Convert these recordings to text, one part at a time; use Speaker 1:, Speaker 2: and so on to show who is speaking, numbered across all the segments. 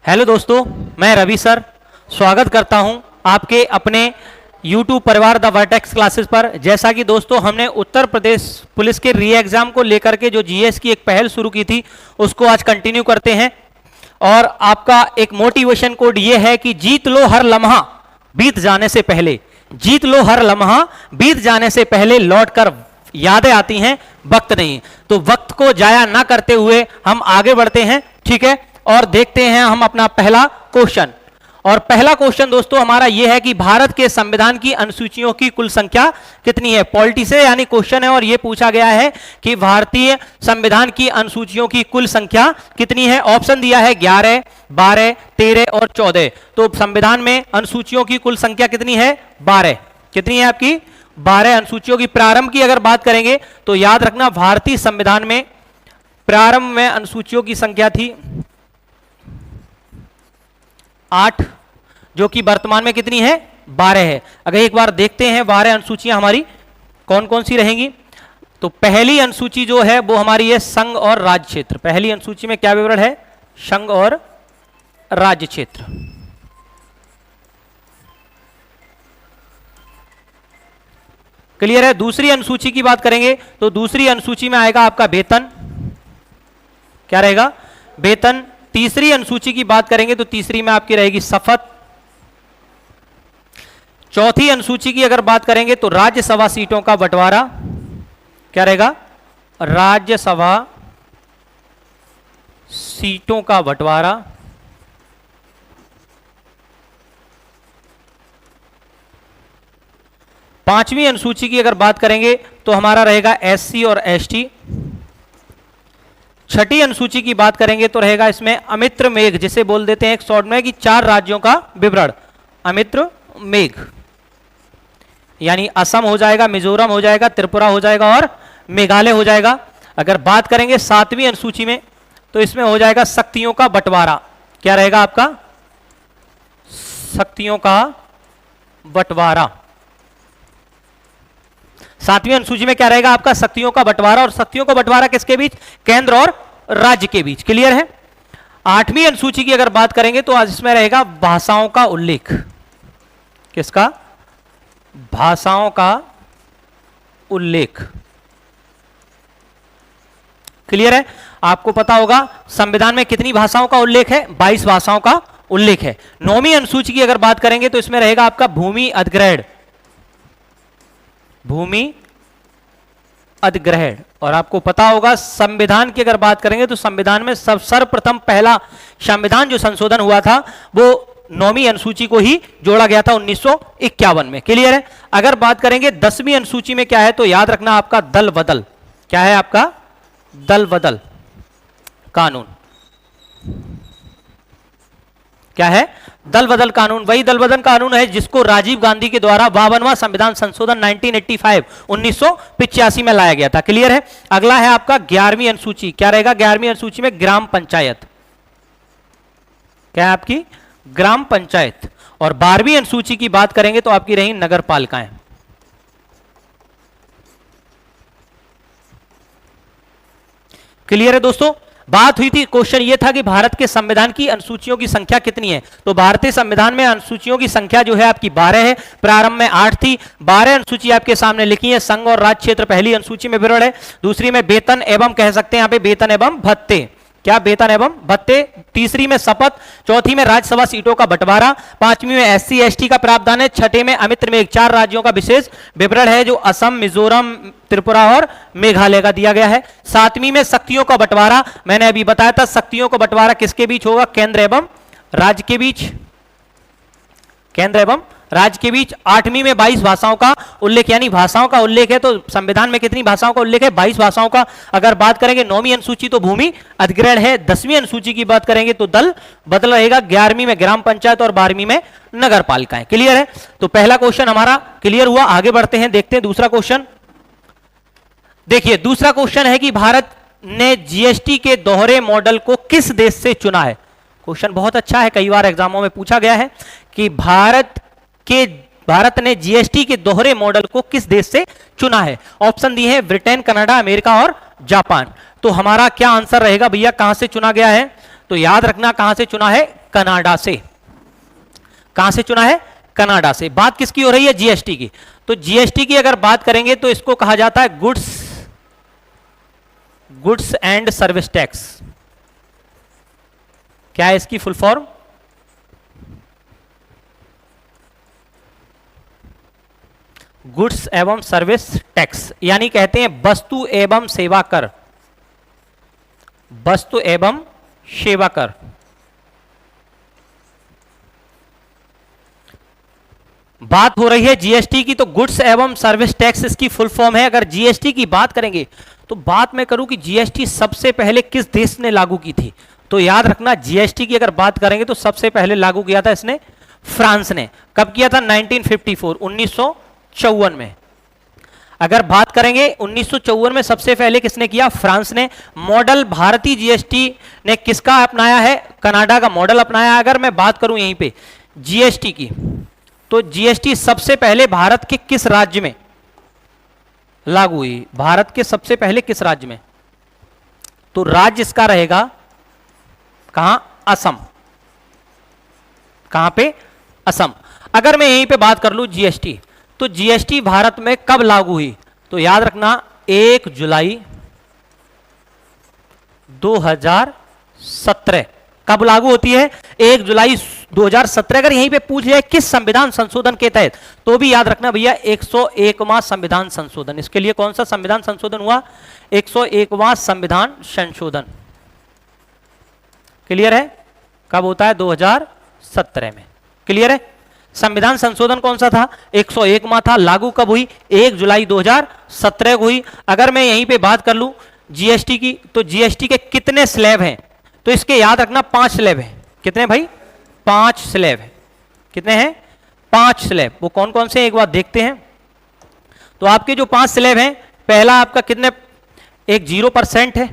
Speaker 1: Hello दोस्तों, मैं Ravi sir स्वागत करता हूं आपके अपने YouTube परिवार द वर्टेक्स क्लासेस पर। जैसा कि दोस्तों हमने उत्तर प्रदेश पुलिस के री एग्जाम को लेकर के जो जीएस की एक पहल शुरू की थी उसको आज कंटिन्यू करते हैं। और आपका एक मोटिवेशन कोड ये है कि जीत लो हर लम्हा बीत जाने से पहले, जीत लो हर लम्हा बीत जाने से पहले, लौट कर यादें आती हैं वक्त नहीं। तो वक्त को जाया ना करते हुए हम आगे बढ़ते हैं, ठीक है। और देखते हैं हम अपना पहला क्वेश्चन। और पहला क्वेश्चन दोस्तों हमारा यह है कि भारत के संविधान की अनुसूचियों की कुल संख्या कितनी है। पॉलिटी से यानी क्वेश्चन है और यह पूछा गया है कि भारतीय संविधान की अनुसूचियों की कुल संख्या कितनी है। ऑप्शन दिया है 11, 12, 13 और 14। तो संविधान में अनुसूचियों की कुल संख्या कितनी है? 12। कितनी है आपकी? 12 अनुसूचियों की। प्रारंभ की अगर बात करेंगे तो याद रखना भारतीय संविधान में प्रारंभ में अनुसूचियों की संख्या थी 8, जो कि वर्तमान में कितनी है? 12 है। अगर एक बार देखते हैं 12 अनुसूचियां हमारी कौन कौन सी रहेंगी। तो पहली अनुसूची जो है वो हमारी है संघ और राज्य क्षेत्र। पहली अनुसूची में क्या विवरण है? संघ और राज्य क्षेत्र। क्लियर है। दूसरी अनुसूची की बात करेंगे तो दूसरी अनुसूची में आएगा आपका वेतन। क्या रहेगा? वेतन। तीसरी अनुसूची की बात करेंगे तो तीसरी में आपकी रहेगी शपथ। चौथी अनुसूची की अगर बात करेंगे तो राज्यसभा सीटों का बंटवारा। क्या रहेगा? राज्यसभा सीटों का बंटवारा। पांचवी अनुसूची की अगर बात करेंगे तो हमारा रहेगा एससी और एसटी। छठी अनुसूची की बात करेंगे तो रहेगा इसमें अमित्र मेघ, जिसे बोल देते हैं एक शॉर्ट में कि 4 राज्यों का विवरण। अमित्र मेघ यानी असम हो जाएगा, मिजोरम हो जाएगा, त्रिपुरा हो जाएगा और मेघालय हो जाएगा। अगर बात करेंगे 7वीं अनुसूची में तो इसमें हो जाएगा शक्तियों का बंटवारा। क्या रहेगा आपका? शक्तियों का बंटवारा। 7वीं अनुसूची में क्या रहेगा आपका? शक्तियों का बंटवारा। और शक्तियों का बंटवारा किसके बीच? केंद्र और राज्य के बीच। क्लियर है। 8वीं अनुसूची की अगर बात करेंगे तो आज इसमें रहेगा भाषाओं का उल्लेख। किसका? भाषाओं का उल्लेख। क्लियर है। आपको पता होगा संविधान में कितनी भाषाओं का उल्लेख है? 22 भाषाओं का उल्लेख है। 9वीं अनुसूची की अगर बात करेंगे तो इसमें रहेगा आपका भूमि अधिग्रहण। भूमि अधिग्रहण। और आपको पता होगा संविधान की अगर बात करेंगे तो संविधान में सर्वप्रथम पहला संविधान जो संशोधन हुआ था वो 9वीं अनुसूची को ही जोड़ा गया था 1951 में। क्लियर है। अगर बात करेंगे 10वीं अनुसूची में क्या है तो याद रखना आपका दल बदल। क्या है आपका? दल बदल कानून। क्या है? दल बदल कानून। वही दल बदल कानून है जिसको राजीव गांधी के द्वारा 52वां संविधान संशोधन 1985 में लाया गया था। क्लियर है। अगला है आपका 11वीं अनुसूची। क्या रहेगा 11वीं अनुसूची में? ग्राम पंचायत। क्या है आपकी? ग्राम पंचायत। और 12वीं अनुसूची की बात करेंगे तो आपकी रही नगर पालिकाएं। क्लियर है दोस्तों। बात हुई थी, क्वेश्चन ये था कि भारत के संविधान की अनुसूचियों की संख्या कितनी है। तो भारतीय संविधान में अनुसूचियों की संख्या जो है आपकी 12 है। प्रारंभ में 8 थी। 12 अनुसूची आपके सामने लिखी है। संघ और राज्य क्षेत्र पहली अनुसूची में विवरण है। दूसरी में वेतन एवं कह सकते हैं यहां पे वेतन एवं भत्ते। क्या? वेतन एवं भत्ते। तीसरी में शपथ। चौथी में राज्यसभा सीटों का बंटवारा। 5वीं में एससी एसटी का प्रावधान है। 6ठे में अमित्र में 4 राज्यों का विशेष विवरण है जो असम, मिजोरम, त्रिपुरा और मेघालय का दिया गया है। 7वीं में शक्तियों का बंटवारा। मैंने अभी बताया था शक्तियों का बंटवारा किसके बीच होगा? केंद्र एवं राज्य के बीच। केंद्र एवं राज्य के बीच। 8वीं में 22 भाषाओं का उल्लेख, यानी भाषाओं का उल्लेख है। तो संविधान में कितनी भाषाओं का उल्लेख है? 22 भाषाओं का। अगर बात करेंगे 9वीं अनुसूची तो भूमि अधिग्रहण है। 10वीं अनुसूची की बात करेंगे तो दल बदल रहेगा। 11वीं में ग्राम पंचायत और 12वीं में नगर पालिकाएं। क्लियर है। तो पहला क्वेश्चन हमारा क्लियर हुआ। आगे बढ़ते हैं, देखते हैं दूसरा क्वेश्चन। देखिए दूसरा क्वेश्चन है कि भारत ने जीएसटी के दोहरे मॉडल को किस देश से चुना है। क्वेश्चन बहुत अच्छा है, कई बार एग्जामों में पूछा गया है कि भारत ने जीएसटी के दोहरे मॉडल को किस देश से चुना है। ऑप्शन दिए हैं ब्रिटेन, कनाडा, अमेरिका और जापान। तो हमारा क्या आंसर रहेगा भैया, कहां से चुना गया है? तो याद रखना कहां से चुना है, कनाडा से। कहां से चुना है? कनाडा से। बात किसकी हो रही है? जीएसटी की। तो जीएसटी की अगर बात करेंगे तो इसको कहा जाता है गुड्स एंड सर्विस टैक्स। क्या है इसकी फुल फॉर्म? गुड्स एवं सर्विस टैक्स, यानी कहते हैं वस्तु एवं सेवा कर। वस्तु एवं सेवा कर। बात हो रही है जीएसटी की, तो गुड्स एवं सर्विस टैक्स इसकी फुल फॉर्म है। अगर जीएसटी की बात करेंगे तो बात मैं करूं कि जीएसटी सबसे पहले किस देश ने लागू की थी, तो याद रखना जीएसटी की अगर बात करेंगे तो सबसे पहले लागू किया था इसने फ्रांस ने। कब किया था? 1954, 1954 में। अगर बात करेंगे 1954 में सबसे पहले किसने किया? फ्रांस ने। मॉडल भारतीय जीएसटी ने किसका अपनाया है? कनाडा का मॉडल अपनाया। अगर मैं बात करूं यहीं पे जीएसटी की, तो जीएसटी सबसे पहले भारत के किस राज्य में लागू हुई? भारत के सबसे पहले किस राज्य में? तो राज्य इसका रहेगा कहां? असम। कहां पे? असम। अगर मैं यहीं पे बात कर लूं जीएसटी, तो जीएसटी भारत में कब लागू हुई? तो याद रखना 1 जुलाई 2017। कब लागू होती है? 1 जुलाई 2017। अगर यहीं पे पूछ जाए किस संविधान संशोधन के तहत, तो भी याद रखना भैया 101वां संविधान संशोधन। इसके लिए कौन सा संविधान संशोधन हुआ? 101वां संविधान संशोधन। क्लियर है? कब होता है? 2017 में। क्लियर है? संविधान संशोधन कौन सा था? 101वां था। लागू कब हुई? 1 जुलाई 2017 को हुई। अगर मैं यहीं पे बात कर लूं जीएसटी की, तो जीएसटी के कितने स्लैब हैं? तो इसके याद रखना 5 स्लैब हैं। कितने भाई? 5 स्लैब है। कितने हैं? 5 स्लैब। वो कौन कौन से हैं एक बार देखते हैं। तो आपके जो 5 स्लैब हैं, पहला आपका कितने? एक 0% है।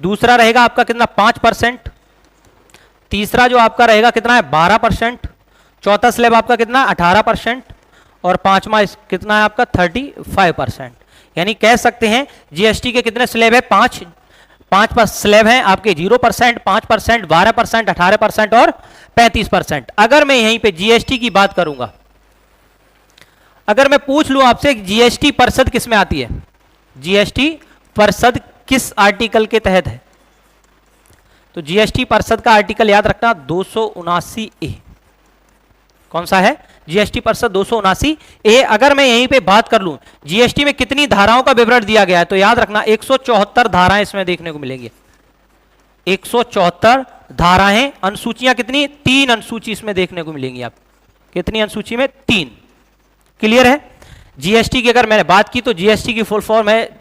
Speaker 1: दूसरा रहेगा आपका कितना? 5%। तीसरा जो आपका रहेगा कितना है? 12%। चौथा स्लैब आपका कितना? 18%। और पांचवा कितना है आपका? 35%। यानी कह सकते हैं जीएसटी के कितने स्लैब है? 5 स्लैब हैं आपके। 0%, 5%, 12%, 18% और 35%। अगर मैं यहीं पे जीएसटी की बात करूंगा, अगर मैं पूछ लूं आपसे जीएसटी परिषद किस में आती है? जीएसटी परिषद किस आर्टिकल के तहत है? तो जीएसटी परिषद का आर्टिकल याद रखना 279A। कौन सा है? जीएसटी परिषद 279A। अगर मैं यहीं पे बात कर लूं जीएसटी में कितनी धाराओं का विवरण दिया गया है, तो याद रखना 174 धाराएं इसमें देखने को मिलेंगी। 174 धाराएं। अनुसूचियां कितनी? 3 अनुसूची इसमें देखने को मिलेंगी। आप कितनी अनुसूची में? 3। क्लियर है? जीएसटी की अगर मैंने बात की तो जीएसटी की फुल फॉर्म है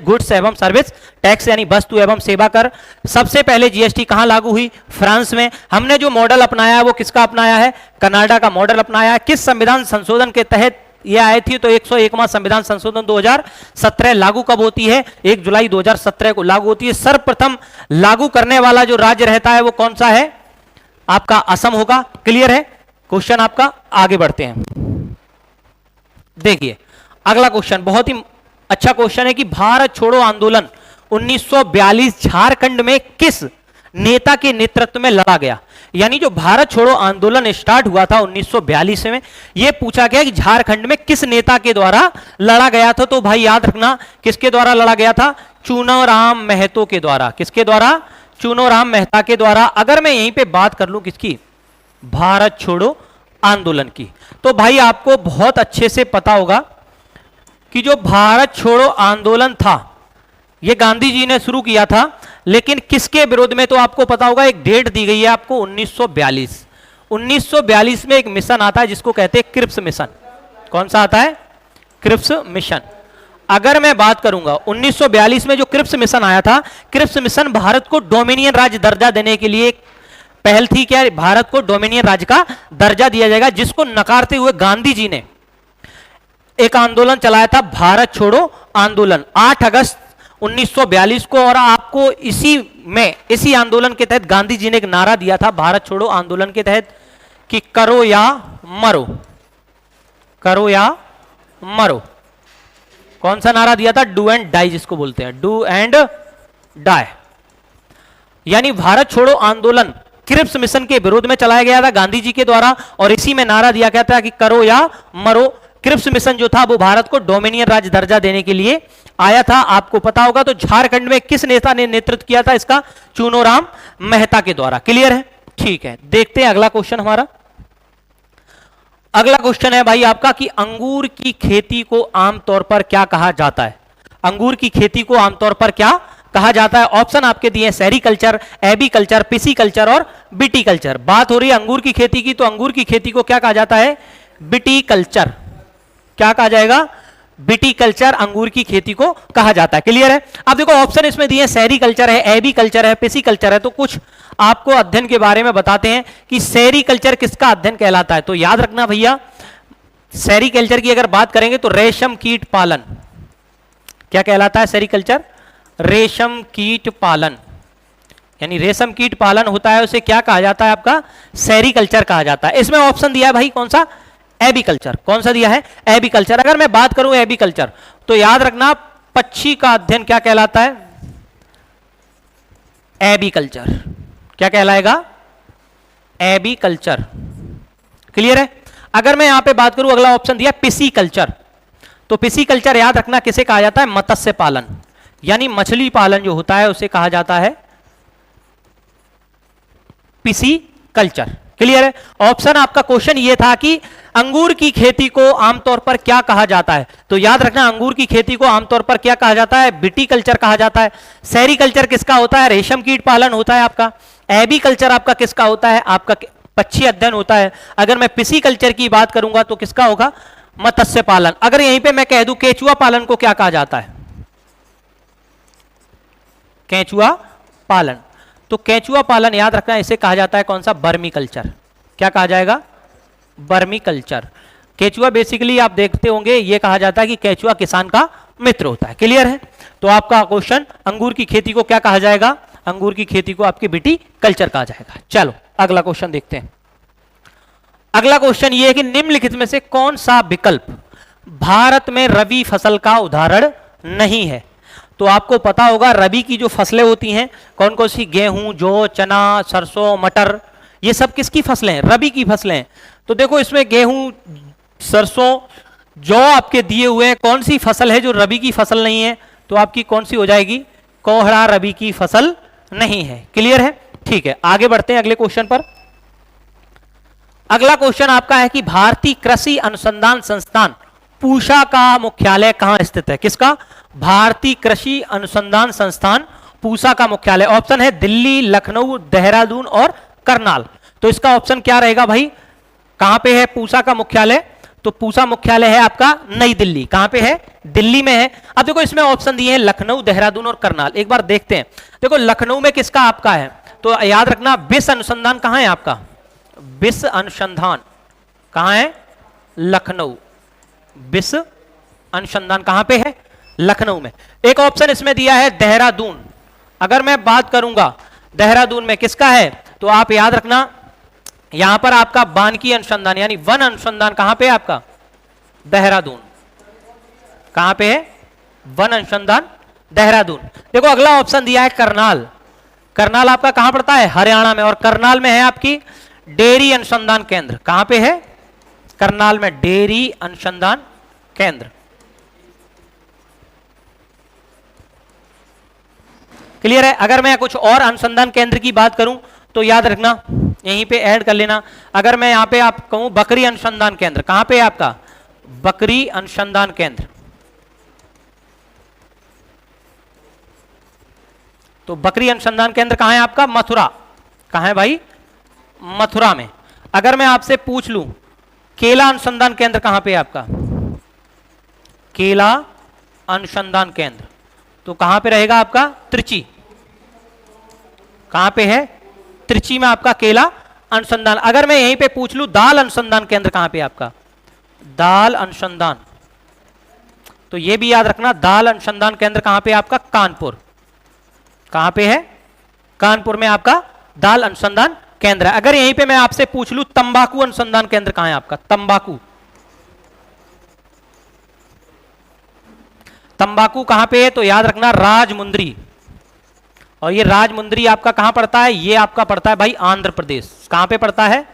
Speaker 1: गुड्स एवं सर्विस टैक्स, यानी वस्तु एवं सेवा कर। सबसे पहले जीएसटी कहां लागू हुई? फ्रांस में। हमने जो मॉडल अपनाया है वो किसका अपनाया है? कनाडा का मॉडल अपनाया है। किस संविधान संशोधन के तहत ये आई थी? तो 101वां संविधान संशोधन 2017। लागू कब होती है? 1 जुलाई 2017 को लागू होती है। सर्वप्रथम लागू करने वाला जो राज्य रहता है वो कौन सा है? आपका असम होगा। क्लियर है? क्वेश्चन आपका। आगे बढ़ते हैं। देखिए अगला क्वेश्चन बहुत ही अच्छा क्वेश्चन है कि भारत छोड़ो आंदोलन 1942 झारखंड में किस नेता के नेतृत्व में लड़ा गया? यानी जो भारत छोड़ो आंदोलन स्टार्ट हुआ था 1942 में, यह पूछा गया कि झारखंड में किस नेता के द्वारा लड़ा गया था? तो भाई याद रखना किसके द्वारा लड़ा गया था? चुनाराम महतो के द्वारा। किसके द्वारा? चुनाराम मेहता के द्वारा। अगर मैं यहीं पे बात कर लूं किसकी? भारत छोड़ो आंदोलन की, तो भाई आपको बहुत अच्छे से पता होगा कि जो भारत छोड़ो आंदोलन था ये गांधी जी ने शुरू किया था, लेकिन किसके विरोध में? तो आपको पता होगा, एक डेट दी गई है आपको 1942। 1942 में एक मिशन आता है जिसको कहते हैं क्रिप्स मिशन। कौन सा आता है? Cripps mission. अगर मैं बात करूंगा 1942 में जो क्रिप्स मिशन आया था, क्रिप्स मिशन भारत को डोमिनियन राज्य दर्जा देने के लिए पहल थी। क्या? भारत को डोमिनियन राज्य का दर्जा दिया जाएगा, जिसको नकारते हुए गांधी जी ने एक आंदोलन चलाया था, भारत छोड़ो आंदोलन, 8 अगस्त 1942 को। और आपको इसी आंदोलन के तहत गांधी जी ने एक नारा दिया था भारत छोड़ो आंदोलन के तहत कि करो या मरो। करो या मरो। कौन सा नारा दिया था? डू एंड डाई जिसको बोलते हैं, डू एंड डाई। यानी भारत छोड़ो आंदोलन क्रिप्स मिशन के विरोध में चलाया गया था गांधी जी के द्वारा, और इसी में नारा दिया गया था कि करो या मरो। क्रिप्स मिशन जो था वो भारत को डोमिनियन राज्य दर्जा देने के लिए आया था, आपको पता होगा। तो झारखंड में किस नेता ने नेतृत्व किया था इसका? चूनोराम मेहता के द्वारा। क्लियर है? ठीक है, देखते हैं अगला क्वेश्चन हमारा। अगला क्वेश्चन है भाई आपका कि अंगूर की खेती को आमतौर पर क्या कहा जाता है? अंगूर की खेती को आमतौर पर क्या कहा जाता है? ऑप्शन आपके दिए हैं सेरीकल्चर, एबीकल्चर, पिसीकल्चर और विटीकल्चर। बात हो रही है अंगूर की खेती की, तो अंगूर की खेती को क्या कहा जाता है? विटीकल्चर। क्या कहा जाएगा? विटीकल्चर अंगूर की खेती को कहा जाता है। क्लियर है? अब देखो ऑप्शन इसमें दिए सेरीकल्चर है, एबीकल्चर है, पिसीकल्चर है। तो कुछ आपको अध्ययन के बारे में बताते हैं कि सेरीकल्चर किसका अध्ययन कहलाता है। तो याद रखना भैया, सेरीकल्चर की अगर बात करेंगे तो रेशम कीट पालन। क्या कहलाता है सेरीकल्चर? रेशम कीट पालन, यानी रेशम कीट पालन होता है, उसे क्या कहा जाता है? आपका सेरीकल्चर कहा जाता है। इसमें ऑप्शन दिया है भाई कौन सा? एबीकल्चर। कौन सा दिया है? एबीकल्चर। अगर मैं बात करूं एबीकल्चर, तो याद रखना पक्षी का अध्ययन क्या कहलाता है? एबीकल्चर। क्या कहलाएगा? एबीकल्चर। क्लियर है? अगर मैं यहां पे बात करूं, अगला ऑप्शन दिया पिसीकल्चर, तो पिसीकल्चर याद रखना किसे कहा जाता है? मत्स्य पालन, यानी मछली पालन जो होता है उसे कहा जाता है पिसीकल्चर। क्लियर है? ऑप्शन आपका क्वेश्चन ये था कि अंगूर की खेती को आमतौर पर क्या कहा जाता है। तो याद रखना अंगूर की खेती को आमतौर पर क्या कहा जाता है? विटीकल्चर कहा जाता है। सेरीकल्चर किसका होता है? रेशम कीट पालन होता है आपका। एबीकल्चर आपका किसका होता है? आपका पक्षी अध्ययन होता है। अगर मैं पिसीकल्चर की बात करूंगा तो किसका होगा? मत्स्य पालन। अगर यहीं पे मैं कह दूं केचुआ पालन को क्या कहा जाता है? केचुआ पालन। तो केचुआ पालन याद रखना इसे कहा जाता है कौन सा? बर्मी कल्चर। क्या कहा जाएगा? बर्मी कल्चर। केचुआ बेसिकली आप देखते होंगे ये कहा जाता है कि केचुआ किसान का मित्र होता है। क्लियर है? तो आपका क्वेश्चन अंगूर की खेती को क्या कहा जाएगा? अंगूर की खेती को आपकी विटीकल्चर कहा जाएगा। चलो अगला क्वेश्चन देखते हैं। अगला क्वेश्चन ये है कि निम्नलिखित में से कौन सा विकल्प भारत में रबी फसल का उदाहरण नहीं है? तो आपको पता होगा रबी की जो फसलें होती हैं कौन कौन सी? गेहूं, जौ, चना, सरसों, मटर, ये सब किसकी फसलें हैं? रबी की फसलें हैं। तो देखो इसमें गेहूं, सरसों, जौ आपके दिए हुए हैं। कौन सी फसल है जो रबी की फसल नहीं है? तो आपकी कौन सी हो जाएगी? कोहड़ा रबी की फसल नहीं है। क्लियर है? ठीक है, आगे बढ़ते हैं अगले क्वेश्चन पर। अगला क्वेश्चन आपका है कि भारतीय कृषि अनुसंधान संस्थान पूसा का मुख्यालय कहां स्थित है? किसका? भारतीय कृषि अनुसंधान संस्थान पूसा का मुख्यालय। ऑप्शन है दिल्ली, लखनऊ, देहरादून और करनाल। तो इसका ऑप्शन क्या रहेगा भाई? कहां पे है पूसा का मुख्यालय? तो पूसा मुख्यालय है आपका नई दिल्ली। कहां पे है? दिल्ली में है। अब देखो इसमें ऑप्शन दिए हैं लखनऊ, देहरादून और करनाल। एक बार देखते हैं। देखो लखनऊ में किसका आपका है? तो याद रखना विश्व अनुसंधान कहां है आपका? विश्व अनुसंधान कहां है? लखनऊ। विश्व अनुसंधान कहां पे है? लखनऊ में। एक ऑप्शन इसमें दिया है देहरादून। अगर मैं बात करूंगा देहरादून में किसका है, तो आप याद रखना यहां पर आपका वानिकी अनुसंधान यानी वन अनुसंधान कहां पे है आपका? देहरादून। कहां पे है? वन अनुसंधान देहरादून। देखो अगला ऑप्शन दिया है करनाल। करनाल आपका कहां पड़ता है? हरियाणा में। और करनाल में है आपकी डेयरी अनुसंधान केंद्र। कहां पे है? करनाल में डेयरी अनुसंधान केंद्र। क्लियर है? अगर मैं कुछ और अनुसंधान केंद्र की बात करूं तो याद रखना यहीं पे ऐड कर लेना। अगर मैं यहां पे आप कहूं बकरी अनुसंधान केंद्र, कहां पे है आपका? बकरी अनुसंधान केंद्र। तो बकरी अनुसंधान केंद्र कहां है आपका? मथुरा। कहां है भाई? मथुरा में। अगर मैं आपसे पूछ लूं केला अनुसंधान केंद्र कहां पे है आपका? केला अनुसंधान केंद्र तो कहां पे रहेगा आपका? त्रिची। कहां पे है? त्रिची में आपका केला अनुसंधान। अगर मैं यहीं पे पूछ लूं दाल अनुसंधान केंद्र कहां पे आपका? दाल अनुसंधान। तो ये भी याद रखना दाल अनुसंधान केंद्र कहां पे आपका? कानपुर। कहां पे है? कानपुर में आपका दाल अनुसंधान केंद्र है। अगर यहीं पे मैं आपसे पूछ लूं तंबाकू अनुसंधान केंद्र कहां है आपका? तंबाकू। तंबाकू कहां पे है? तो याद रखना राजमुंदरी। और ये राजमुंद्री आपका कहां पड़ता है? ये आपका पड़ता है भाई आंध्र प्रदेश। कहां पे पड़ता है?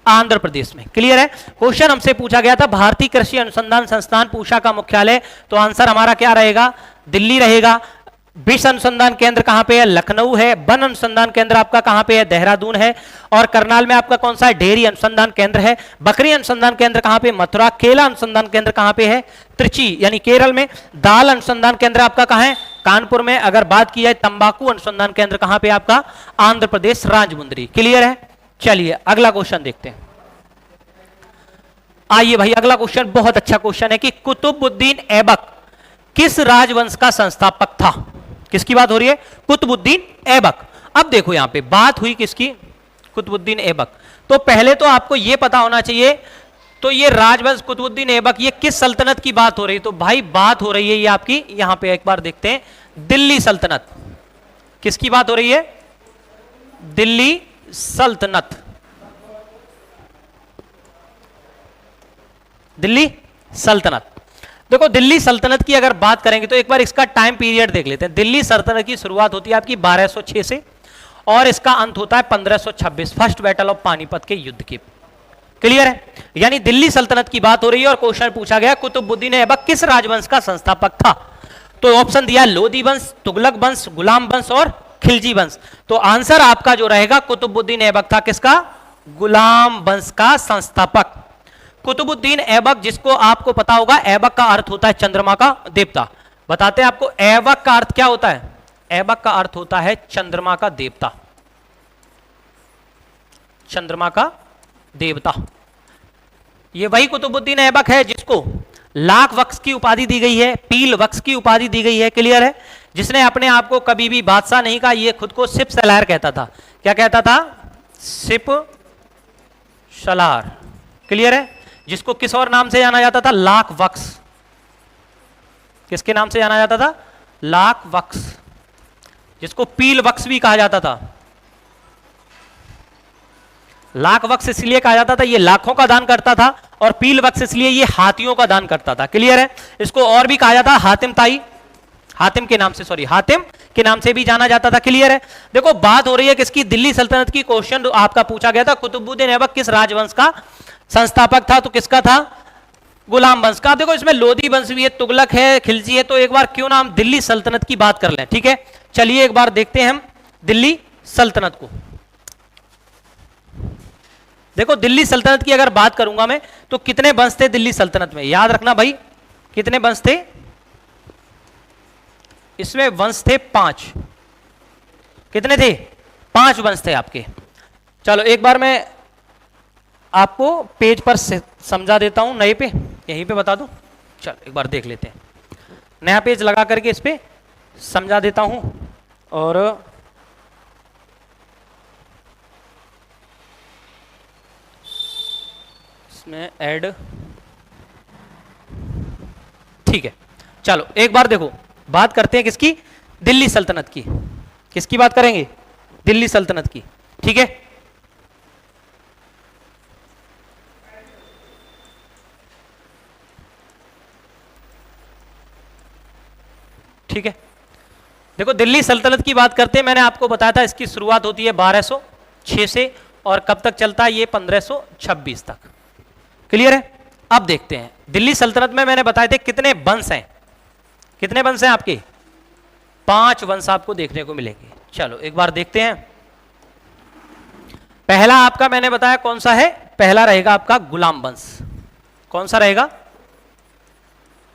Speaker 1: आंध्र प्रदेश में। क्लियर है? क्वेश्चन हमसे पूछा गया था भारतीय कृषि अनुसंधान संस्थान पूषा का मुख्यालय, तो आंसर हमारा क्या रहेगा? दिल्ली रहेगा। विश्व अनुसंधान केंद्र कहां पे है? लखनऊ है। वन अनुसंधान केंद्र आपका कहां पे है? देहरादून है। और करनाल में आपका कौन सा है? डेयरी अनुसंधान केंद्र है। बकरी अनुसंधान केंद्र कहां पे? मथुरा। केला अनुसंधान केंद्र कहां पे है? त्रिची यानी केरल में। दाल अनुसंधान केंद्र आपका कहां है? कानपुर में। अगर बात की जाए तंबाकू अनुसंधान केंद्र कहां पे आपका? आंध्र प्रदेश, राजमुंद्री। क्लियर है? चलिए अगला क्वेश्चन देखते हैं। आइए भाई अगला क्वेश्चन बहुत अच्छा क्वेश्चन है कि कुतुबुद्दीन ऐबक किस राजवंश का संस्थापक था? किसकी बात हो रही है? कुतुबुद्दीन ऐबक। अब देखो यहां पे बात हुई किसकी? कुतुबुद्दीन ऐबक। तो पहले तो आपको यह पता होना चाहिए, तो ये राजवंश कुतुबुद्दीन ऐबक ये किस सल्तनत की बात हो रही है? तो भाई बात हो रही है ये आपकी, यहां पे एक बार देखते हैं, दिल्ली सल्तनत। किसकी बात हो रही है? दिल्ली सल्तनत। दिल्ली सल्तनत। देखो दिल्ली सल्तनत की अगर बात करेंगे तो एक बार इसका टाइम पीरियड देख लेते हैं। दिल्ली सल्तनत की शुरुआत होती है आपकी 1206 से और इसका अंत होता है 1526, फर्स्ट बैटल ऑफ पानीपत के युद्ध के। क्लियर है? यानी दिल्ली सल्तनत की बात हो रही है और क्वेश्चन पूछा गया कुतुबुद्दीन ऐबक किस राजवंश का संस्थापक था? तो ऑप्शन दिया लोधी वंश, तुगलक वंश, गुलाम वंश और खिलजी वंश। तो आंसर आपका जो रहेगा कुतुबुद्दीन ऐबक था किसका? गुलाम वंश का संस्थापक। कुतुबुद्दीन ऐबक, जिसको आपको पता होगा ऐबक का अर्थ होता है चंद्रमा का देवता। बताते हैं आपको ऐबक का अर्थ क्या होता है? ऐबक का अर्थ होता है चंद्रमा का देवता। चंद्रमा का देवता। ये वही कुतुबुद्दीन ऐबक है जिसको लाख वक्स की उपाधि दी गई है, पील वक्स की उपाधि दी गई है। क्लियर है? जिसने अपने आप को कभी भी बादशाह नहीं कहा, ये खुद को सिप सलार कहता था। क्या कहता था? सिप सलार। क्लियर है? जिसको किस और नाम से जाना जाता था? लाख वक्स। किसके नाम से जाना जाता था? लाख वक्स। जिसको पील वक्स भी कहा जाता था। लाख वक्स इसलिए कहा जाता था ये लाखों का दान करता था, और पील वक्स इसलिए ये हाथियों का दान करता था। क्लियर है? इसको और भी कहा जाता हातिम ताई, हातिम के नाम से, सॉरी हातिम के नाम से भी जाना जाता था। क्लियर है? देखो बात हो रही है किसकी? दिल्ली सल्तनत की। क्वेश्चन आपका पूछा गया था कुतुबुद्दीन ऐबक किस राजवंश का संस्थापक था? तो किसका था? गुलाम वंश का। देखो इसमें लोधी वंश भी है, तुगलक है, खिलजी है, तो एक बार क्यों ना हम दिल्ली सल्तनत की बात कर लें। ठीक है, चलिए एक बार देखते हैं हम दिल्ली सल्तनत को। देखो दिल्ली सल्तनत की अगर बात करूंगा मैं, तो कितने वंश थे दिल्ली सल्तनत में? याद रखना भाई, कितने वंश थे इसमें? वंश थे 5। कितने थे? 5 वंश थे आपके। चलो एक बार मैं आपको पेज पर समझा देता हूं, नए पे यहीं पे बता दूं। चलो एक बार देख लेते हैं, नया पेज लगा करके इस पे समझा देता हूं। और इसमें ऐड, ठीक है। चलो एक बार देखो, बात करते हैं किसकी? दिल्ली सल्तनत की। किसकी बात करेंगे? दिल्ली सल्तनत की। ठीक है, ठीक है। देखो दिल्ली सल्तनत की बात करते हैं, मैंने आपको बताया था इसकी शुरुआत होती है 1206 से और कब तक चलता है? ये 1526 तक। क्लियर है? अब देखते हैं दिल्ली सल्तनत में मैंने बताए थे कितने वंश हैं। कितने वंश हैं आपके? 5 वंश आपको देखने को मिलेंगे। चलो एक बार देखते हैं। पहला आपका मैंने बताया कौन सा है? पहला रहेगा आपका गुलाम वंश। कौन सा रहेगा?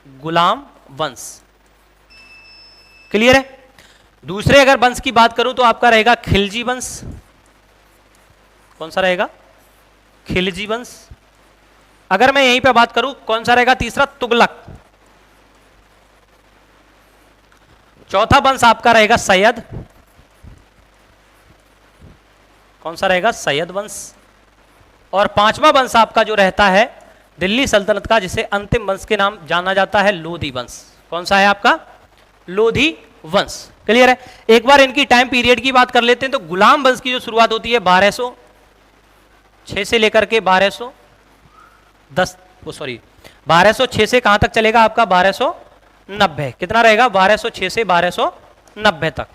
Speaker 1: गुलाम वंश। क्लियर है? दूसरे अगर वंश की बात करूं तो आपका रहेगा खिलजी वंश। कौन सा रहेगा? खिलजी वंश। अगर मैं यहीं पे बात करूं कौन सा रहेगा? तीसरा तुगलक। चौथा वंश आपका रहेगा सैयद। कौन सा रहेगा? सैयद वंश। और 5वां वंश आपका जो रहता है दिल्ली सल्तनत का, जिसे अंतिम वंश के नाम जाना जाता है, लोधी वंश। कौन सा है आपका? लोधी वंश। क्लियर है? एक बार इनकी टाइम पीरियड की बात कर लेते हैं। तो गुलाम वंश की जो शुरुआत होती है 1206 से लेकर के 1206 से कहां तक चलेगा आपका? 1290। कितना रहेगा? 1206 से 1290 तक।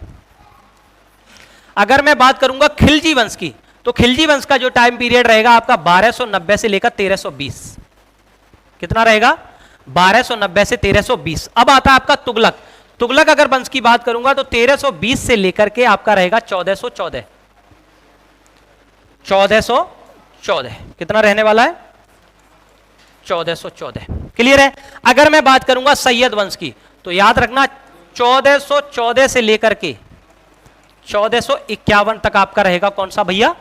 Speaker 1: अगर मैं बात करूंगा खिलजी वंश की, तो खिलजी वंश का जो टाइम पीरियड रहेगा आपका 1290 से लेकर 1320। कितना रहेगा? 1290 से 1320। अब आता है आपका तुगलक। तुगलक अगर वंश की बात करूंगा तो 1320 से लेकर के आपका रहेगा 1414। 1414 कितना रहने वाला है? 1414। क्लियर है? अगर मैं बात करूंगा सैयद वंश की, तो याद रखना 1414 से लेकर के 1451 तक आपका रहेगा कौन सा भैया?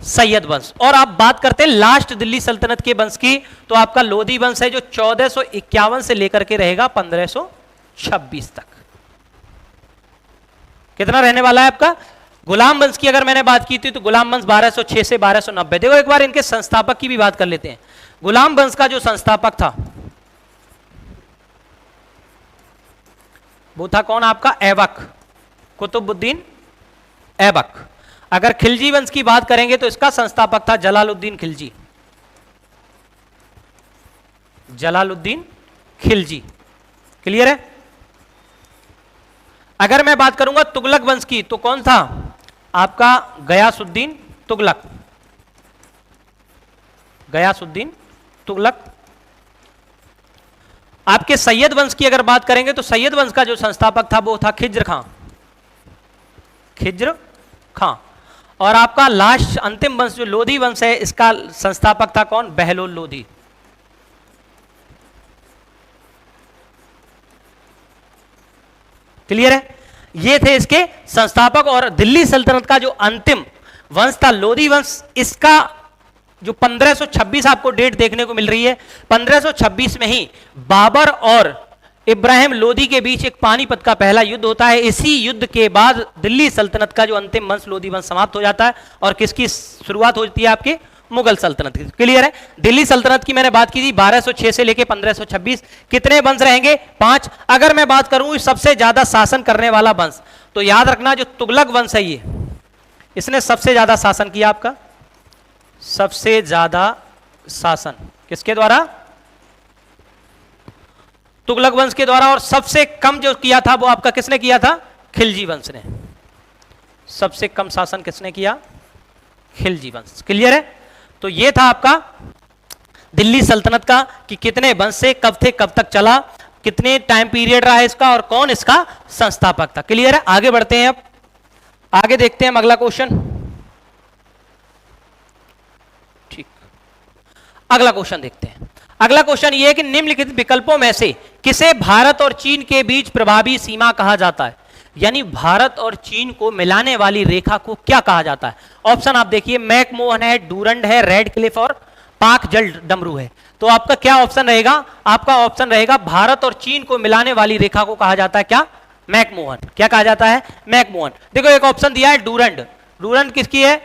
Speaker 1: सैयद वंश। और आप बात करते हैं लास्ट दिल्ली सल्तनत के वंश की, तो आपका लोधी वंश है जो 1451 से लेकर के रहेगा 1526 तक। कितना रहने वाला है आपका? गुलाम वंश की अगर मैंने बात की थी तो गुलाम वंश 1206 से 1290। देखो एक बार इनके संस्थापक की भी बात कर लेते हैं। गुलाम वंश का जो संस्थापक था वो था कौन आपका? ऐबक, कुतुबुद्दीन ऐबक। अगर खिलजी वंश की बात करेंगे तो इसका संस्थापक था जलालुद्दीन खिलजी। जलालुद्दीन खिलजी। क्लियर है? अगर मैं बात करूंगा तुगलक वंश की तो कौन था आपका? गयासुद्दीन तुगलक। गयासुद्दीन तुगलक। आपके सैयद वंश की अगर बात करेंगे तो सैयद वंश का जो संस्थापक था वो था खिज्र खां। खिज्र खां। और आपका लास्ट अंतिम वंश जो लोधी वंश है इसका संस्थापक था कौन? बहलोल लोधी। क्लियर है? ये थे इसके संस्थापक। और दिल्ली सल्तनत का जो अंतिम वंश था लोधी वंश, इसका जो 1526 आपको डेट देखने को मिल रही है, 1526 में ही बाबर और इब्राहिम लोधी के बीच एक पानीपत का पहला युद्ध होता है। इसी युद्ध के बाद दिल्ली सल्तनत का जो अंतिम वंश लोधी वंश समाप्त हो जाता है और किसकी शुरुआत होती है? आपके मुगल सल्तनत की। क्लियर है? दिल्ली सल्तनत की मैंने बात की थी 1206 से लेके 1526। कितने वंश रहेंगे? 5। अगर मैं बात करूं सबसे ज्यादा शासन करने वाला वंश, तो याद रखना जो तुगलक वंश है ये, इसने सबसे ज्यादा शासन किया। आपका सबसे ज्यादा शासन किसके द्वारा? तुगलक वंश के द्वारा। और सबसे कम जो किया था वो आपका किसने किया था? खिलजी वंश ने। सबसे कम शासन किसने किया? खिलजी वंश। क्लियर है? तो ये था आपका दिल्ली सल्तनत का कि कितने वंश से कब थे, कब तक चला, कितने टाइम पीरियड रहा इसका और कौन इसका संस्थापक था। क्लियर है? आगे बढ़ते हैं। अब आगे देखते हैं अगला क्वेश्चन। ठीक, अगला क्वेश्चन देखते हैं। अगला क्वेश्चन ये है कि निम्नलिखित विकल्पों में से किसे भारत और चीन के बीच प्रभावी सीमा कहा जाता है? यानी भारत और चीन को मिलाने वाली रेखा को क्या कहा जाता है? ऑप्शन आप देखिए, मैकमोहन है, डूरंड है, रेड क्लिफ और पाक जल डमरू है। तो आपका क्या ऑप्शन रहेगा? आपका ऑप्शन रहेगा भारत और चीन को मिलाने वाली रेखा को कहा जाता है क्या? मैकमोहन। क्या कहा जाता है? मैकमोहन। देखो एक ऑप्शन दिया है डूरंड। डूरंड किसकी है?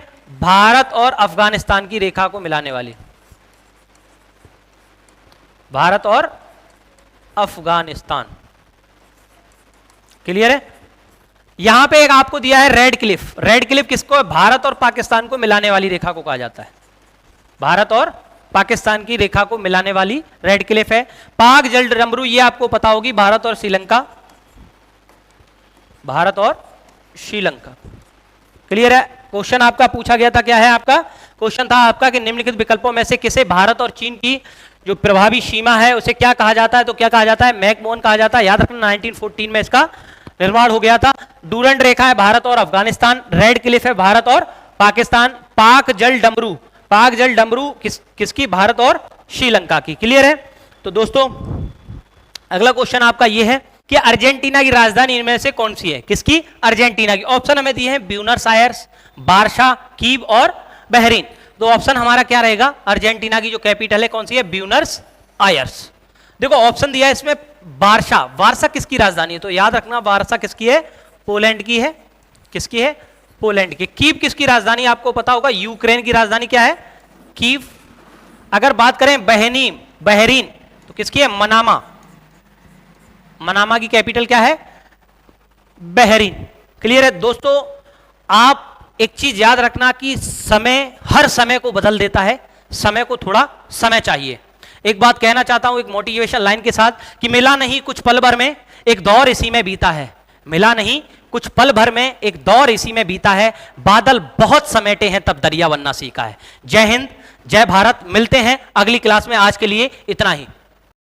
Speaker 1: भारत और अफगानिस्तान की रेखा को मिलाने वाली। भारत और अफगानिस्तान। क्लियर है? यहां पे एक आपको दिया है रेड क्लिफ। रेड क्लिफ किसको? भारत और पाकिस्तान को मिलाने वाली रेखा को कहा जाता है। भारत और पाकिस्तान की रेखा को मिलाने वाली रेड क्लिफ है। पाक जल डमरू ये आपको पता होगी, भारत और श्रीलंका। भारत और श्रीलंका। क्लियर है? क्वेश्चन आपका पूछा गया था, क्या है आपका क्वेश्चन था आपका कि निम्नलिखित विकल्पों में से किसे भारत और चीन की जो प्रभावी सीमा है उसे क्या कहा जाता है? तो क्या कहा जाता है? मैकमोहन कहा जाता है। याद रखना 1914 में इसका निर्माण हो गया था। डूरंड रेखा है भारत और अफगानिस्तान, रेड क्लिफ है भारत और पाकिस्तान, पाक जल डमरू, पाक जल डमरू किसकी? भारत और श्रीलंका की। क्लियर है? तो दोस्तों अगला क्वेश्चन आपका यह है कि अर्जेंटीना की राजधानी इनमें से कौन सी है? किसकी? अर्जेंटीना की। ऑप्शन हमें दिए हैं ब्यूनस आयर्स, बारशा, कीव और बहरीन। तो ऑप्शन हमारा क्या रहेगा? अर्जेंटीना की जो कैपिटल है कौन सी है? Buenos Aires. देखो ऑप्शन दिया है इसमें वारसा। वारसा किसकी राजधानी है? तो याद रखना वारसा किसकी है? पोलैंड की है। किसकी है? पोलैंड की। कीव किसकी राजधानी? आपको पता होगा यूक्रेन की राजधानी क्या है? कीव। अगर बात करें बहरीन तो किसकी है? मनामा। मनामा की कैपिटल क्या है? बहरीन। क्लियर है दोस्तों? आप एक चीज याद रखना कि समय हर समय को बदल देता है, समय को थोड़ा समय चाहिए। एक बात कहना चाहता हूं एक मोटिवेशन लाइन के साथ कि मिला नहीं कुछ पल भर में, एक दौर इसी में बीता है। मिला नहीं कुछ पल भर में एक दौर इसी में बीता है, बादल बहुत समेटे हैं तब दरिया बनना सीखा है। जय हिंद, जय भारत। मिलते हैं अगली क्लास में, आज के लिए इतना ही।